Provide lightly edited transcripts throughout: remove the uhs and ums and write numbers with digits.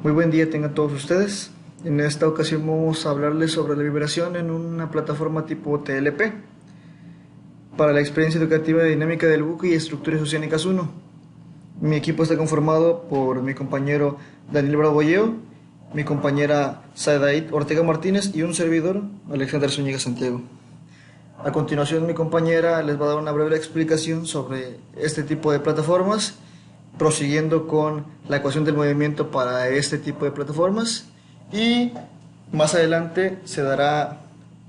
Muy buen día tengan todos ustedes. En esta ocasión vamos a hablarles sobre la vibración en una plataforma tipo TLP para la experiencia educativa dinámica del buque y estructuras oceánicas 1. Mi equipo está conformado por mi compañero Daniel Braboyeo, mi compañera Sadaid Ortega Martínez y un servidor, Alexander Zúñiga Santiago. A continuación, mi compañera les va a dar una breve explicación sobre este tipo de plataformas, prosiguiendo con la ecuación del movimiento para este tipo de plataformas, y más adelante se dará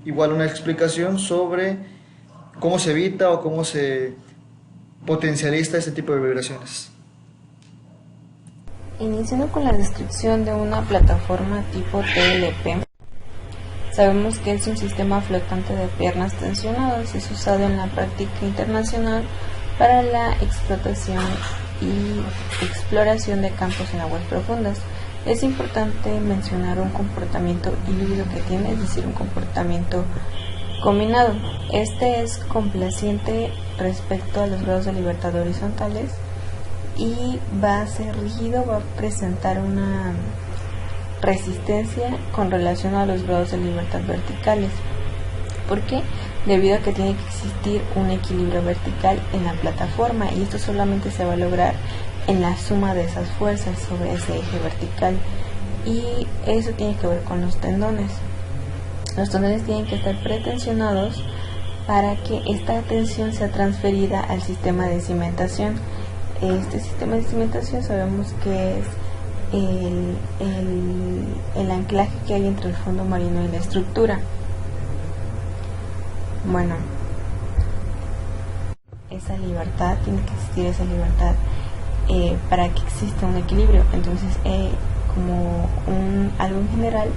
igual una explicación sobre cómo se evita o cómo se potencializa este tipo de vibraciones. Iniciando con la descripción de una plataforma tipo TLP, sabemos que es un sistema flotante de piernas tensionadas. Es usado en la práctica internacional para la explotación y exploración de campos en aguas profundas. Es importante mencionar un comportamiento híbrido que tiene, es decir, un comportamiento combinado. Este es complaciente respecto a los grados de libertad horizontales y va a ser rígido, va a presentar una resistencia con relación a los grados de libertad verticales. ¿Por qué? Debido a que tiene que existir un equilibrio vertical en la plataforma, y esto solamente se va a lograr en la suma de esas fuerzas sobre ese eje vertical, y eso tiene que ver con los tendones. Los tendones tienen que estar pretensionados para que esta tensión sea transferida al sistema de cimentación. Este sistema de cimentación sabemos que es el anclaje que hay entre el fondo marino y la estructura. Bueno, esa libertad, tiene que existir esa libertad para que exista un equilibrio. Entonces, como algo en general,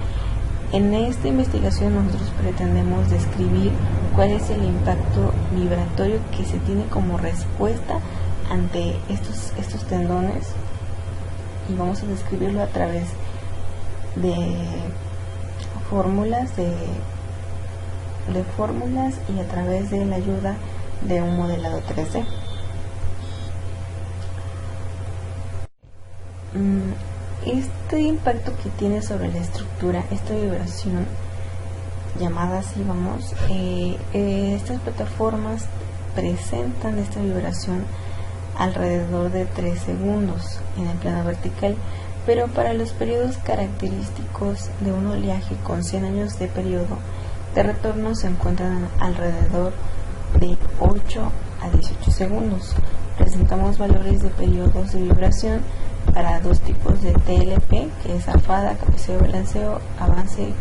en esta investigación nosotros pretendemos describir cuál es el impacto vibratorio que se tiene como respuesta ante estos tendones, y vamos a describirlo a través de fórmulas y a través de la ayuda de un modelado 3D. Este impacto que tiene sobre la estructura, esta vibración llamada así, estas plataformas presentan esta vibración alrededor de 3 segundos en el plano vertical, pero para los periodos característicos de un oleaje con 100 años de periodo de retorno se encuentran alrededor de 8 a 18 segundos. Presentamos valores de periodos de vibración para dos tipos de TLP, que es afada, cabeceo, balanceo, avance,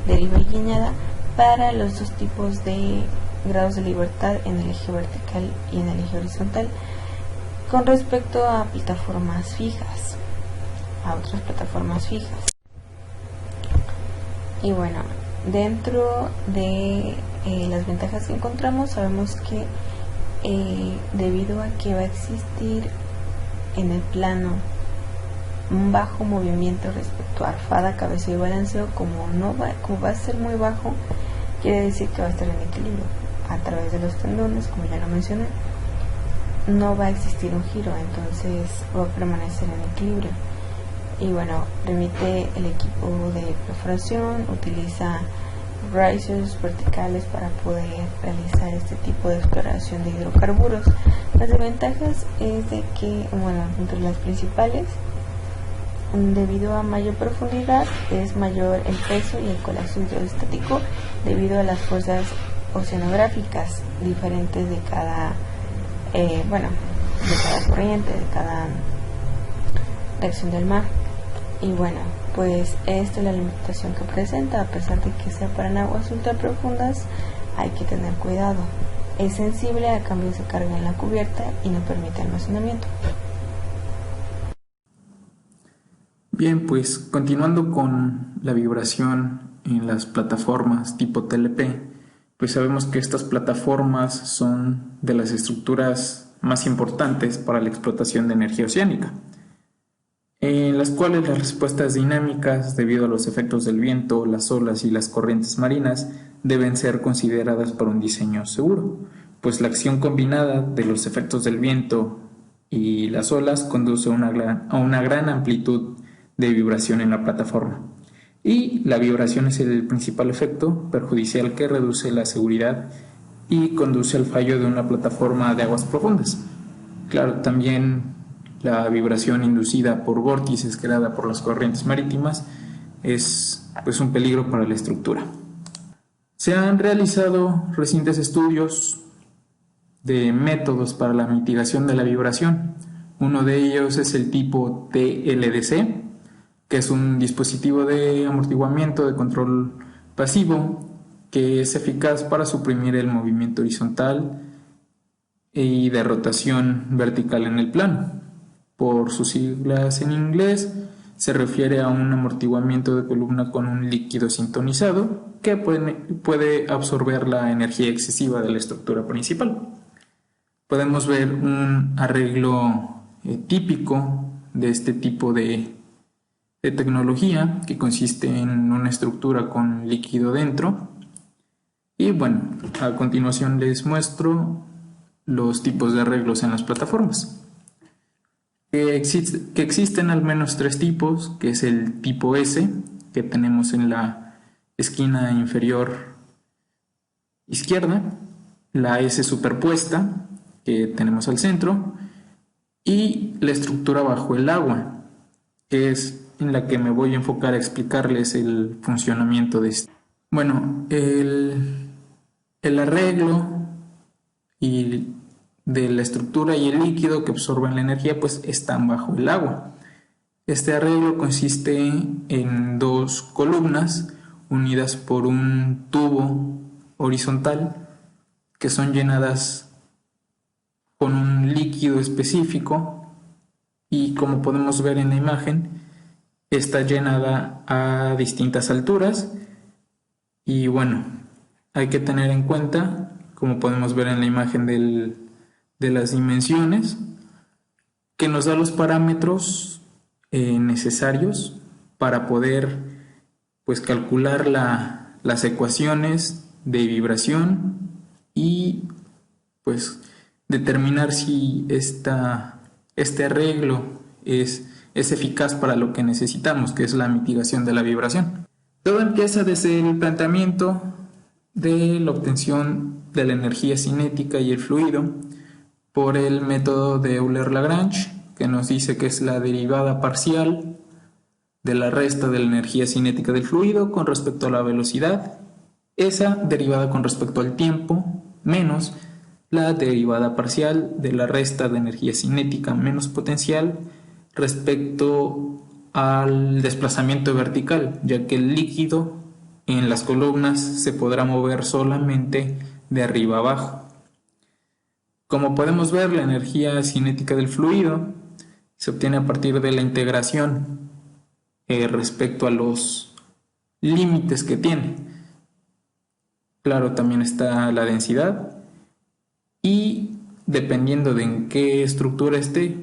deriva y guiñada, para los dos tipos de grados de libertad en el eje vertical y en el eje horizontal. Con respecto a plataformas fijas, a otras plataformas fijas. Y bueno, dentro de las ventajas que encontramos, sabemos que debido a que va a existir en el plano un bajo movimiento respecto a arfada, cabeceo y balanceo, como va a ser muy bajo, quiere decir que va a estar en equilibrio a través de los tendones, como ya lo mencioné. No va a existir un giro, entonces va a permanecer en equilibrio. Y bueno, remite el equipo de perforación, utiliza risers verticales para poder realizar este tipo de exploración de hidrocarburos. Las desventajas es de que, entre las principales, debido a mayor profundidad es mayor el peso y el colapso hidrostático debido a las fuerzas oceanográficas diferentes de cada de cada corriente, de cada reacción del mar. Y bueno, pues esta es la limitación que presenta. A pesar de que sea para aguas ultra profundas, hay que tener cuidado. Es sensible a cambios de carga en la cubierta y no permite almacenamiento. Bien, pues continuando con la vibración en las plataformas tipo TLP, pues sabemos que estas plataformas son de las estructuras más importantes para la explotación de energía oceánica, en las cuales las respuestas dinámicas, debido a los efectos del viento, las olas y las corrientes marinas, deben ser consideradas para un diseño seguro, pues la acción combinada de los efectos del viento y las olas conduce a una gran amplitud de vibración en la plataforma. Y la vibración es el principal efecto perjudicial que reduce la seguridad y conduce al fallo de una plataforma de aguas profundas. Claro, también la vibración inducida por vórtices creada por las corrientes marítimas es pues un peligro para la estructura. Se han realizado recientes estudios de métodos para la mitigación de la vibración. Uno de ellos es el tipo TLDC, que es un dispositivo de amortiguamiento de control pasivo que es eficaz para suprimir el movimiento horizontal y de rotación vertical en el plano. Por sus siglas en inglés, se refiere a un amortiguamiento de columna con un líquido sintonizado que puede absorber la energía excesiva de la estructura principal. Podemos ver un arreglo típico de este tipo de tecnología, que consiste en una estructura con líquido dentro. Y bueno, a continuación les muestro los tipos de arreglos en las plataformas. Que existen al menos 3 tipos, que es el tipo S, que tenemos en la esquina inferior izquierda, la S superpuesta, que tenemos al centro, y la estructura bajo el agua, que es en la que me voy a enfocar a explicarles el funcionamiento de este. Bueno, el arreglo y de la estructura y el líquido que absorben la energía pues están bajo el agua. Este arreglo consiste en 2 columnas unidas por un tubo horizontal que son llenadas con un líquido específico, y como podemos ver en la imagen, está llenada a distintas alturas. Y bueno, hay que tener en cuenta, como podemos ver en la imagen de las dimensiones, que nos da los parámetros necesarios para poder pues calcular las ecuaciones de vibración y pues determinar si este arreglo es eficaz para lo que necesitamos, que es la mitigación de la vibración. Todo empieza desde el planteamiento de la obtención de la energía cinética y el fluido por el método de Euler-Lagrange, que nos dice que es la derivada parcial de la resta de la energía cinética del fluido con respecto a la velocidad, esa derivada con respecto al tiempo, menos la derivada parcial de la resta de energía cinética menos potencial respecto al desplazamiento vertical, ya que el líquido en las columnas se podrá mover solamente de arriba abajo. Como podemos ver, la energía cinética del fluido se obtiene a partir de la integración respecto a los límites que tiene. Claro, también está la densidad, y dependiendo de en qué estructura esté,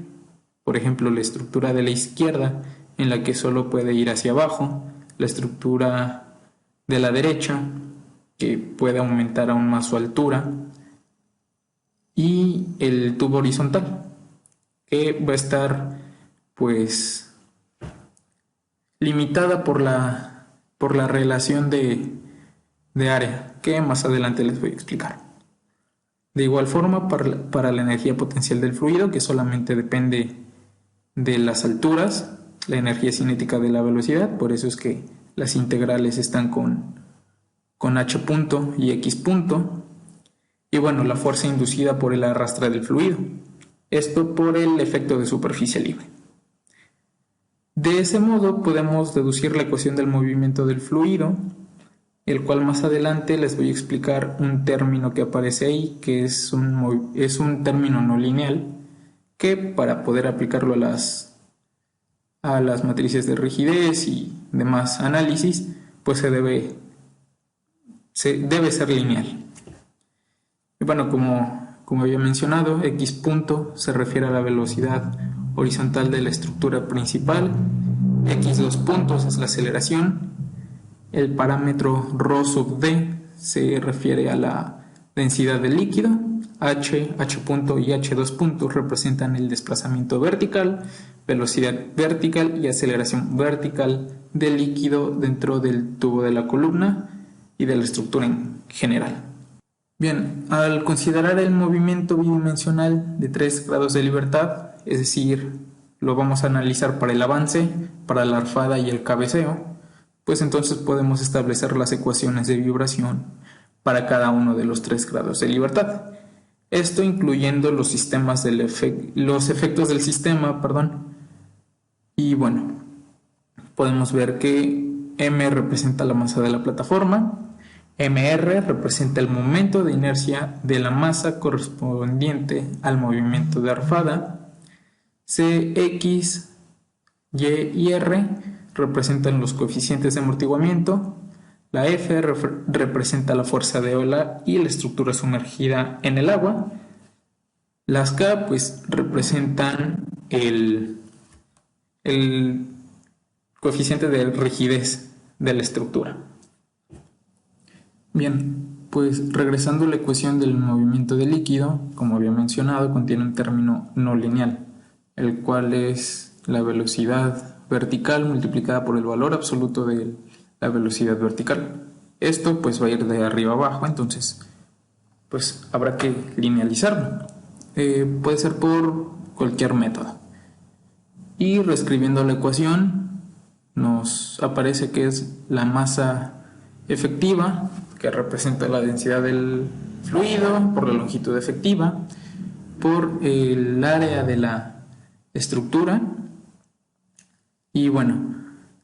por ejemplo la estructura de la izquierda, en la que solo puede ir hacia abajo, la estructura de la derecha, que puede aumentar aún más su altura, y el tubo horizontal, que va a estar pues limitada por la relación de área, que más adelante les voy a explicar. De igual forma, para la energía potencial del fluido, que solamente depende de las alturas, la energía cinética de la velocidad, por eso es que las integrales están con h punto y x punto, y bueno, la fuerza inducida por el arrastre del fluido, esto por el efecto de superficie libre. De ese modo podemos deducir la ecuación del movimiento del fluido, el cual más adelante les voy a explicar un término que aparece ahí, que es un término no lineal, que para poder aplicarlo a las matrices de rigidez y demás análisis, pues debe ser lineal. Y bueno, como había mencionado, x punto se refiere a la velocidad horizontal de la estructura principal, x2 puntos es la aceleración, el parámetro ρ sub d se refiere a la densidad del líquido, h punto y h2 puntos representan el desplazamiento vertical, velocidad vertical y aceleración vertical del líquido dentro del tubo de la columna y de la estructura en general. Bien, al considerar el movimiento bidimensional de 3 grados de libertad, es decir, lo vamos a analizar para el avance, para la arfada y el cabeceo, pues entonces podemos establecer las ecuaciones de vibración para cada uno de los 3 grados de libertad. Esto incluyendo los efectos del sistema, Y bueno, podemos ver que M representa la masa de la plataforma, MR representa el momento de inercia de la masa correspondiente al movimiento de arfada, CX, Y y R representan los coeficientes de amortiguamiento, la F representa la fuerza de ola y la estructura sumergida en el agua, las K pues representan el coeficiente de rigidez de la estructura. Bien, pues regresando a la ecuación del movimiento del líquido, como había mencionado, contiene un término no lineal, el cual es la velocidad vertical multiplicada por el valor absoluto de la velocidad vertical. Esto pues va a ir de arriba a abajo, entonces pues habrá que linealizarlo. Puede ser por cualquier método. Y reescribiendo la ecuación nos aparece que es la masa efectiva, que representa la densidad del fluido, por la longitud efectiva, por el área de la estructura. Y bueno,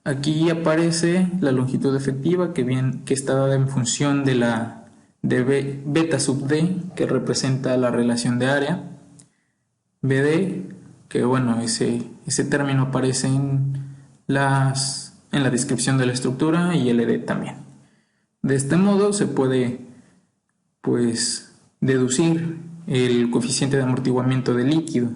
aquí aparece la longitud efectiva que está dada en función de beta sub d, que representa la relación de área, BD, que bueno, ese término aparece en la descripción de la estructura, y LD también. De este modo se puede pues deducir el coeficiente de amortiguamiento del líquido,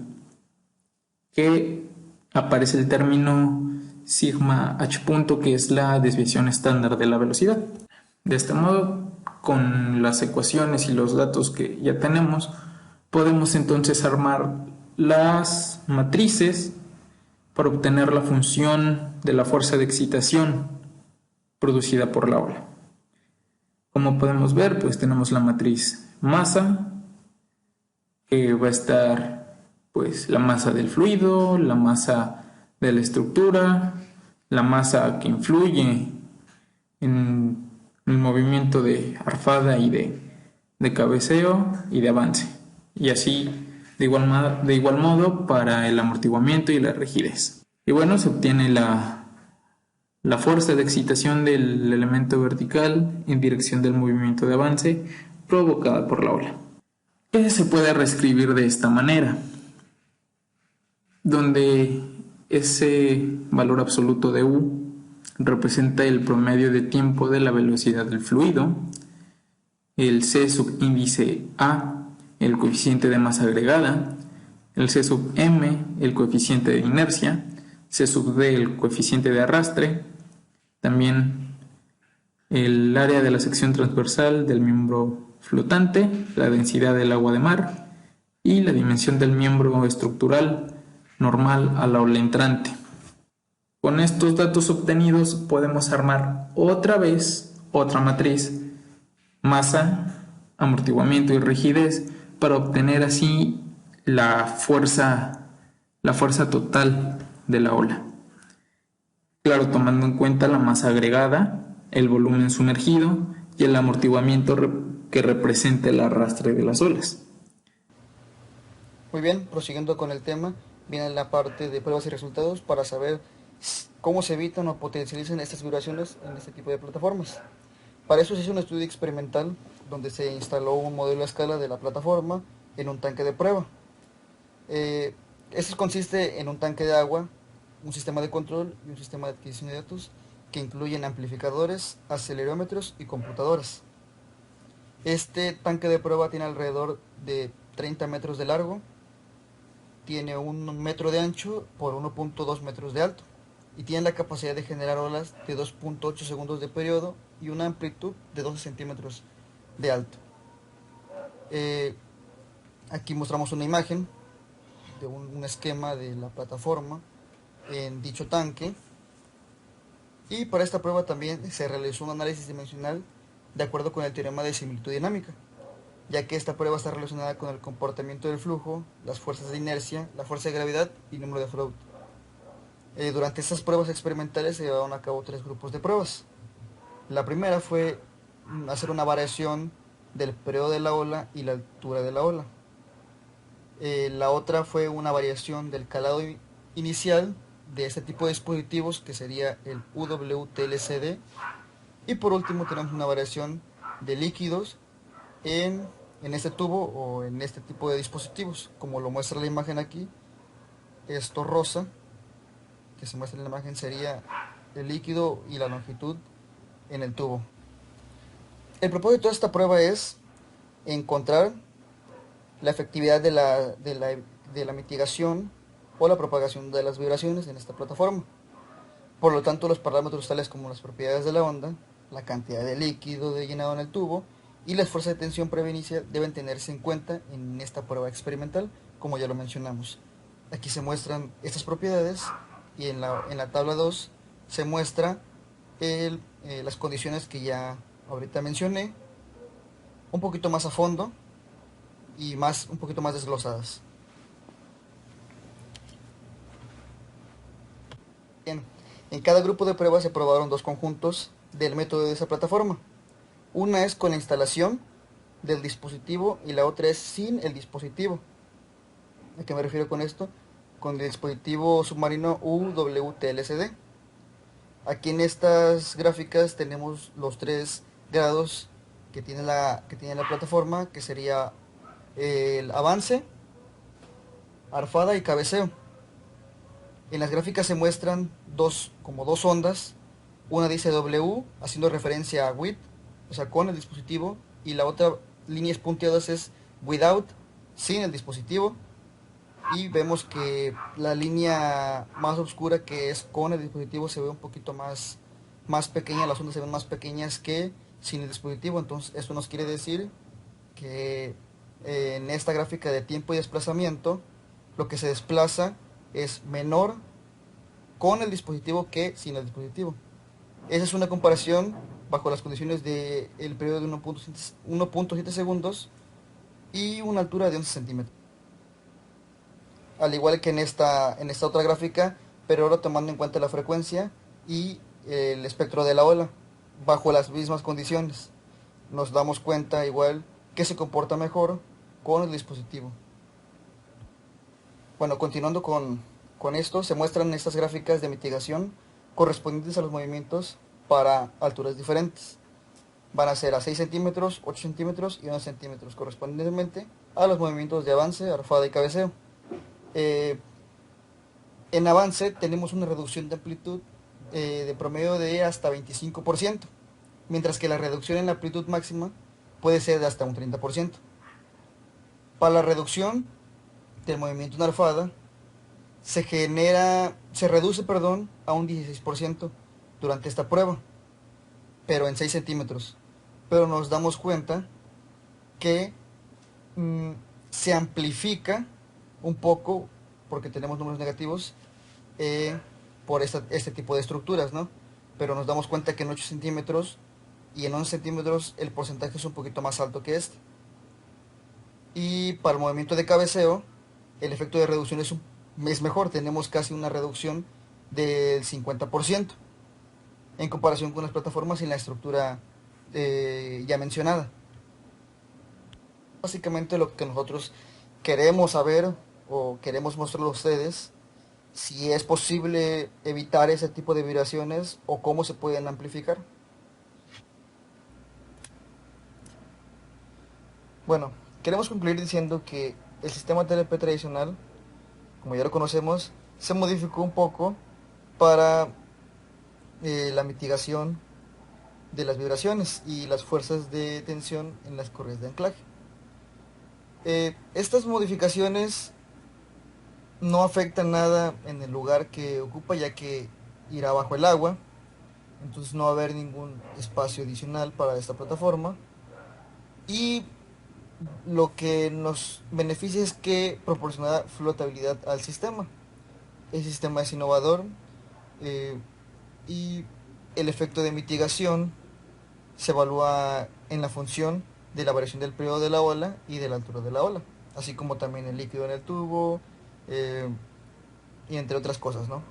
que aparece el término sigma h punto, que es la desviación estándar de la velocidad. De este modo, con las ecuaciones y los datos que ya tenemos, podemos entonces armar las matrices para obtener la función de la fuerza de excitación producida por la ola. Como podemos ver, pues tenemos la matriz masa, que va a estar pues la masa del fluido, la masa de la estructura, la masa que influye en el movimiento de arfada y de cabeceo y de avance, y así de igual modo para el amortiguamiento y la rigidez. Y bueno, se obtiene la fuerza de excitación del elemento vertical en dirección del movimiento de avance provocada por la ola, que se puede reescribir de esta manera, donde ese valor absoluto de U representa el promedio de tiempo de la velocidad del fluido, el C subíndice A, el coeficiente de masa agregada, el C sub M, el coeficiente de inercia, C sub D, el coeficiente de arrastre, también el área de la sección transversal del miembro flotante, la densidad del agua de mar y la dimensión del miembro estructural normal a la ola entrante. Con estos datos obtenidos podemos armar otra vez otra matriz, masa, amortiguamiento y rigidez, para obtener así la fuerza total de la ola. Claro, tomando en cuenta la masa agregada, el volumen sumergido y el amortiguamiento que representa el arrastre de las olas. Muy bien, prosiguiendo con el tema, viene la parte de pruebas y resultados para saber cómo se evitan o potencializan estas vibraciones en este tipo de plataformas. Para eso se hizo un estudio experimental donde se instaló un modelo a escala de la plataforma en un tanque de prueba. Esto consiste en un tanque de agua, un sistema de control y un sistema de adquisición de datos que incluyen amplificadores, acelerómetros y computadoras. Este tanque de prueba tiene alrededor de 30 metros de largo, tiene 1 metro de ancho por 1.2 metros de alto y tiene la capacidad de generar olas de 2.8 segundos de periodo y una amplitud de 12 centímetros de alto. Aquí mostramos una imagen de un esquema de la plataforma en dicho tanque. Y para esta prueba también se realizó un análisis dimensional de acuerdo con el teorema de similitud dinámica, ya que esta prueba está relacionada con el comportamiento del flujo, las fuerzas de inercia, la fuerza de gravedad y el número de Freud. Durante estas pruebas experimentales se llevaron a cabo 3 grupos de pruebas. La primera fue hacer una variación del periodo de la ola y la altura de la ola. La otra fue una variación del calado inicial de este tipo de dispositivos, que sería el UWTLCD. Y por último tenemos una variación de líquidos en este tubo o en este tipo de dispositivos, como lo muestra la imagen aquí. Esto rosa que se muestra en la imagen sería el líquido y la longitud en el tubo. El propósito de esta prueba es encontrar la efectividad de la mitigación o la propagación de las vibraciones en esta plataforma. Por lo tanto, los parámetros tales como las propiedades de la onda, la cantidad de líquido de llenado en el tubo y las fuerzas de tensión previa deben tenerse en cuenta en esta prueba experimental, como ya lo mencionamos. Aquí se muestran estas propiedades y en la tabla 2 se muestra las condiciones que ya ahorita mencioné, un poquito más a fondo y un poquito más desglosadas. Bien, en cada grupo de pruebas se probaron 2 conjuntos del método de esa plataforma. Una es con la instalación del dispositivo y la otra es sin el dispositivo. ¿A qué me refiero con esto? Con el dispositivo submarino UWTLCD. Aquí en estas gráficas tenemos los 3 grados que tiene la plataforma, que sería el avance, arfada y cabeceo. En las gráficas se muestran como dos ondas. Una dice W, haciendo referencia a with, o sea, con el dispositivo, y la otra líneas punteadas es without, sin el dispositivo. Y vemos que la línea más oscura, que es con el dispositivo, se ve un poquito más pequeña, las ondas se ven más pequeñas que sin el dispositivo. Entonces esto nos quiere decir que en esta gráfica de tiempo y desplazamiento, lo que se desplaza es menor con el dispositivo que sin el dispositivo. Esa es una comparación bajo las condiciones del periodo de 1.7 segundos y una altura de 11 centímetros. Al igual que en esta otra gráfica, pero ahora tomando en cuenta la frecuencia y el espectro de la ola, bajo las mismas condiciones. Nos damos cuenta igual que se comporta mejor con el dispositivo. Bueno, continuando con esto, se muestran estas gráficas de mitigación correspondientes a los movimientos para alturas diferentes. Van a ser a 6 centímetros, 8 centímetros y 11 centímetros, correspondientemente a los movimientos de avance, arfada y cabeceo. En avance tenemos una reducción de amplitud de promedio de hasta 25%, mientras que la reducción en la amplitud máxima puede ser de hasta un 30%. Para la reducción del movimiento en arfada se reduce a un 16% durante esta prueba, pero en 6 centímetros. Pero nos damos cuenta que se amplifica un poco, porque tenemos números negativos, por este tipo de estructuras, ¿no? Pero nos damos cuenta que en 8 centímetros y en 11 centímetros el porcentaje es un poquito más alto que este. Y para el movimiento de cabeceo, el efecto de reducción es mejor, tenemos casi una reducción del 50% en comparación con las plataformas y la estructura ya mencionada. Básicamente lo que nosotros queremos saber o queremos mostrarle a ustedes, si es posible evitar ese tipo de vibraciones o cómo se pueden amplificar. Bueno, queremos concluir diciendo que el sistema TLP tradicional, como ya lo conocemos, se modificó un poco para la mitigación de las vibraciones y las fuerzas de tensión en las correas de anclaje. Estas modificaciones no afectan nada en el lugar que ocupa, ya que irá bajo el agua, entonces no va a haber ningún espacio adicional para esta plataforma, y lo que nos beneficia es que proporciona flotabilidad al sistema. el sistema es innovador y el efecto de mitigación se evalúa en la función de la variación del periodo de la ola y de la altura de la ola, así como también el líquido en el tubo eh, y entre otras cosas, ¿no?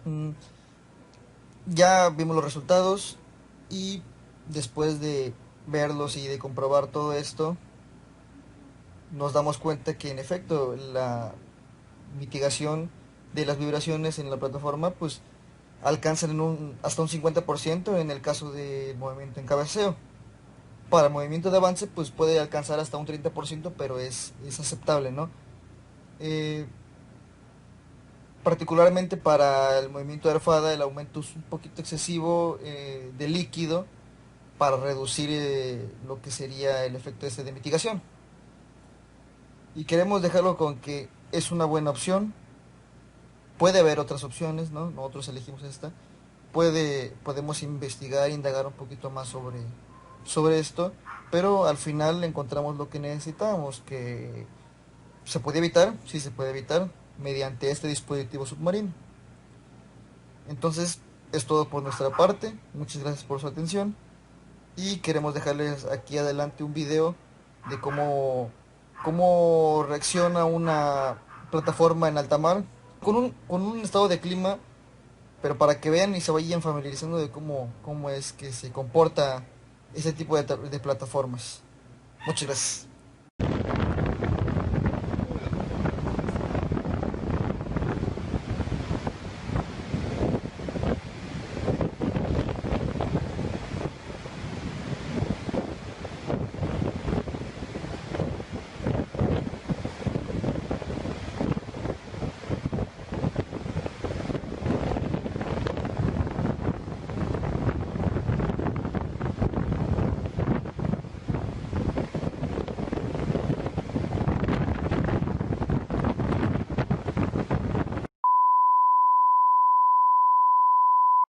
Mm, Ya vimos los resultados y después de verlos y de comprobar todo esto, nos damos cuenta que en efecto la mitigación de las vibraciones en la plataforma pues alcanzan hasta un 50% en el caso del movimiento en cabeceo. Para el movimiento de avance pues puede alcanzar hasta un 30%, pero es aceptable, ¿no? Eh, Particularmente para el movimiento de arfada el aumento es un poquito excesivo de líquido para reducir lo que sería el efecto este de mitigación. Y queremos dejarlo con que es una buena opción. Puede haber otras opciones, ¿no? Nosotros elegimos esta. Podemos investigar, indagar un poquito más sobre esto, pero al final encontramos lo que necesitamos, que se puede evitar, sí se puede evitar, mediante este dispositivo submarino. Entonces, es todo por nuestra parte. Muchas gracias por su atención. Y queremos dejarles aquí adelante un video de cómo reacciona una plataforma en alta mar con un estado de clima, pero para que vean y se vayan familiarizando de cómo es que se comporta ese tipo de plataformas. Muchas gracias.